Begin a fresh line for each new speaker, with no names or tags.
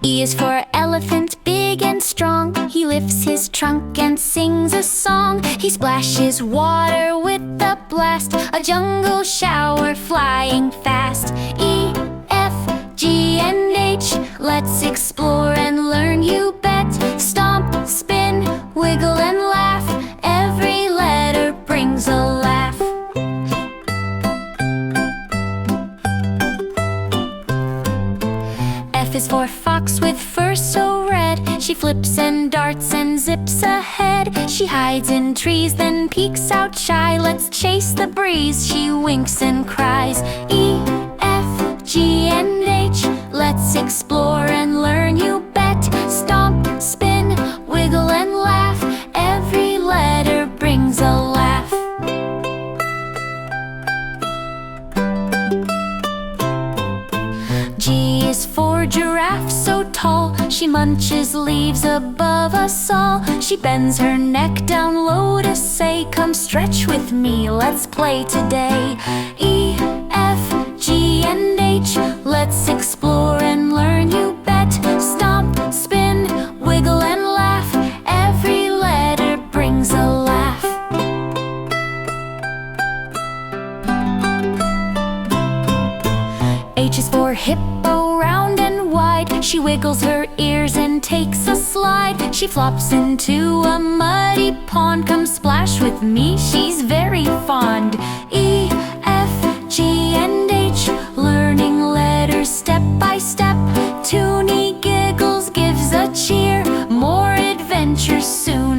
E is for elephant, big and strong. He lifts his trunk and sings a song. He splashes water with a blast, a jungle shower flying fast. E, F, G, and H, let's explore and learn, you bet. Stomp, spin, wiggle and laugh, every letter brings a laugh. F is for fox with fur so red. She flips and darts and zips ahead. She hides in trees, then peeks out shy. Let's chase the breeze, she winks and cries. E, F, G, and H, let's explore and learn, you bet. Stomp, spin, wiggle and laugh, every letter brings a laugh. G is for giraffe so tall. She munches leaves above us all. She bends her neck down low to say, come stretch with me, let's play today. E, F, G, and H, let's explore and learn, you bet. Stomp, spin, wiggle and laugh, every letter brings a laugh. H is for hippo, round and wide. She wiggles her ears and takes a slide. She flops into a muddy pond. Come splash with me, she's very fond. E, F, G, and H, learning letters step by step. Tuni giggles, gives a cheer, more adventure soon